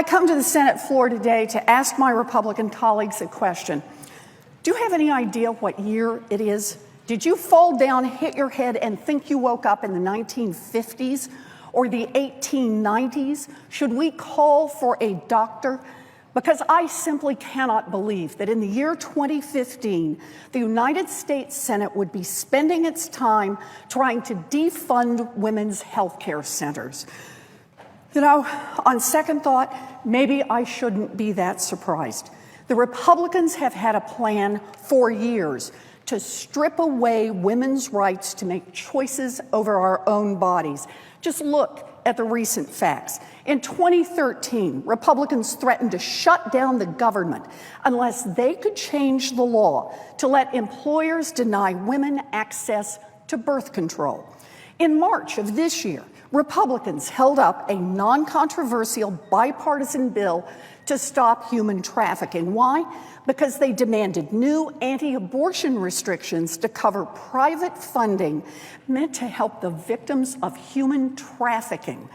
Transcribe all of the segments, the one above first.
I come to the Senate floor today to ask my Republican colleagues a question. Do you have any idea what year it is? Did you fall down, hit your head, and think you woke up in the 1950s or the 1890s? Should we call for a doctor? Because I simply cannot believe that in the year 2015, the United States Senate would be spending its time trying to defund women's health care centers. You know, on second thought, maybe I shouldn't be that surprised. The Republicans have had a plan for years to strip away women's rights to make choices over our own bodies. Just look at the recent facts. In 2013, Republicans threatened to shut down the government unless they could change the law to let employers deny women access to birth control. In March of this year, Republicans held up a non-controversial bipartisan bill to stop human trafficking. Why? Because they demanded new anti-abortion restrictions to cover private funding meant to help the victims of human trafficking.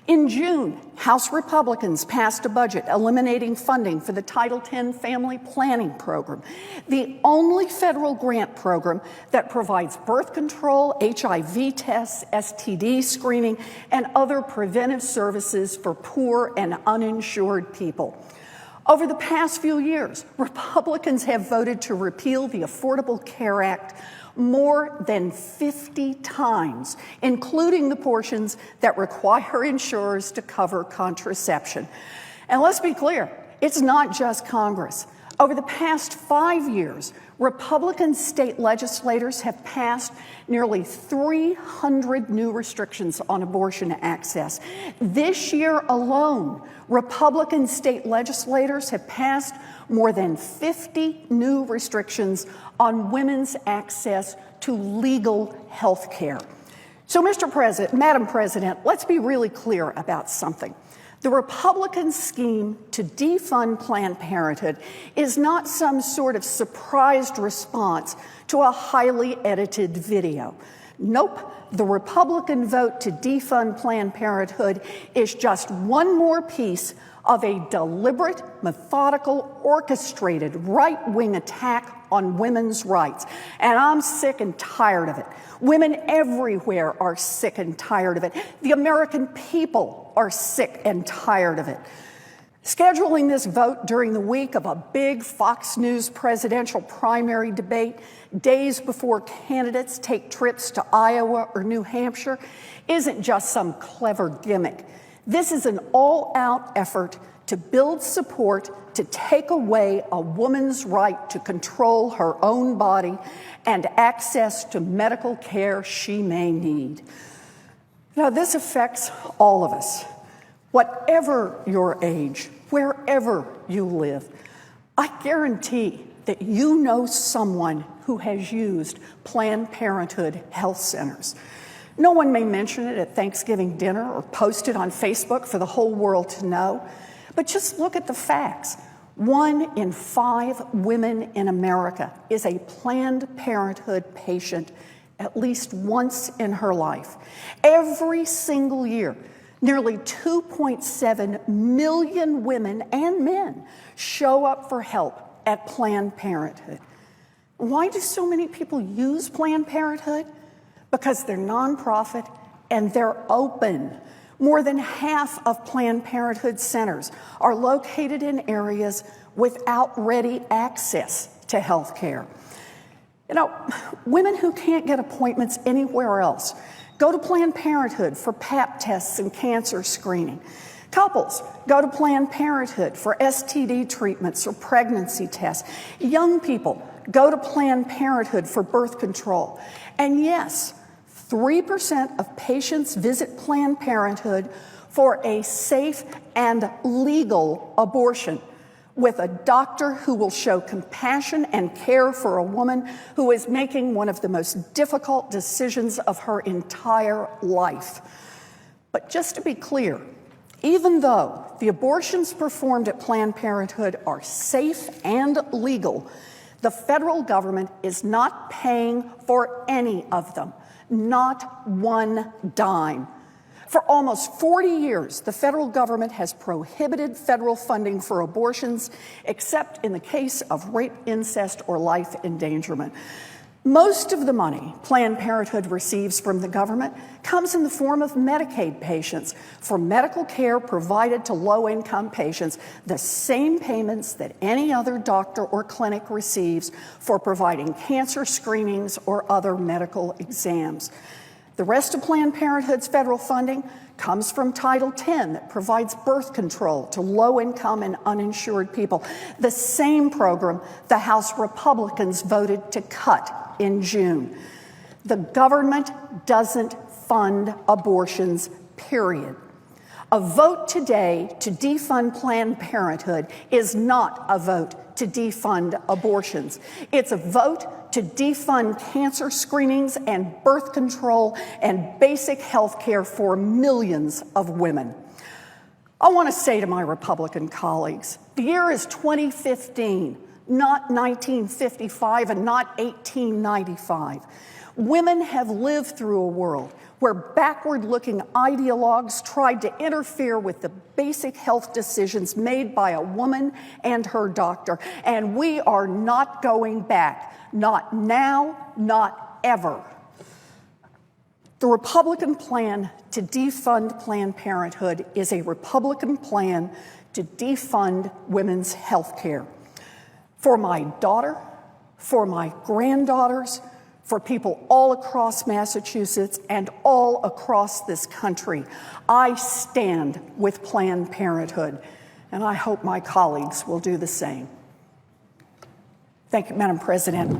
In June, House Republicans passed a budget eliminating funding for the Title X Family Planning Program, the only federal grant program that provides birth control, HIV tests, STD screening, and other preventive services for poor and uninsured people. Over the past few years, Republicans have voted to repeal the Affordable Care Act more than 50 times, including the portions that require insurers to cover contraception. And let's be clear, it's not just Congress. Over the past 5 years, Republican state legislators have passed nearly 300 new restrictions on abortion access. This year alone, Republican state legislators have passed more than 50 new restrictions on women's access to legal health care. So, Madam President, let's be really clear about something. The Republican scheme to defund Planned Parenthood is not some sort of surprised response to a highly edited video. Nope, the Republican vote to defund Planned Parenthood is just one more piece of a deliberate, methodical, orchestrated right-wing attack on women's rights. And I'm sick and tired of it. Women everywhere are sick and tired of it. The American people are sick and tired of it. Scheduling this vote during the week of a big Fox News presidential primary debate, days before candidates take trips to Iowa or New Hampshire, isn't just some clever gimmick. This is an all-out effort to build support to take away a woman's right to control her own body and access to medical care she may need. Now, this affects all of us, whatever your age, wherever you live. I guarantee that you know someone who has used Planned Parenthood health centers. No one may mention it at Thanksgiving dinner or post it on Facebook for the whole world to know, but just look at the facts. 1 in 5 women in America is a Planned Parenthood patient at least once in her life. Every single year, nearly 2.7 million women and men show up for help at Planned Parenthood. Why do so many people use Planned Parenthood? Because they're nonprofit and they're open. More than half of Planned Parenthood centers are located in areas without ready access to health care. You know, women who can't get appointments anywhere else go to Planned Parenthood for Pap tests and cancer screening. Couples go to Planned Parenthood for STD treatments or pregnancy tests. Young people go to Planned Parenthood for birth control. And yes, 3% of patients visit Planned Parenthood for a safe and legal abortion with a doctor who will show compassion and care for a woman who is making one of the most difficult decisions of her entire life. But just to be clear, even though the abortions performed at Planned Parenthood are safe and legal, the federal government is not paying for any of them. Not one dime. For almost 40 years, the federal government has prohibited federal funding for abortions, except in the case of rape, incest, or life endangerment. Most of the money Planned Parenthood receives from the government comes in the form of Medicaid patients for medical care provided to low-income patients, the same payments that any other doctor or clinic receives for providing cancer screenings or other medical exams. The rest of Planned Parenthood's federal funding comes from Title X that provides birth control to low-income and uninsured people, the same program the House Republicans voted to cut in June. The government doesn't fund abortions, period. A vote today to defund Planned Parenthood is not a vote to defund abortions. It's a vote to defund cancer screenings and birth control and basic health care for millions of women. I want to say to my Republican colleagues, the year is 2015. Not 1955 and not 1895. Women have lived through a world where backward-looking ideologues tried to interfere with the basic health decisions made by a woman and her doctor, and we are not going back. Not now, not ever. The Republican plan to defund Planned Parenthood is a Republican plan to defund women's health care. For my daughter, for my granddaughters, for people all across Massachusetts and all across this country, I stand with Planned Parenthood, and I hope my colleagues will do the same. Thank you, Madam President.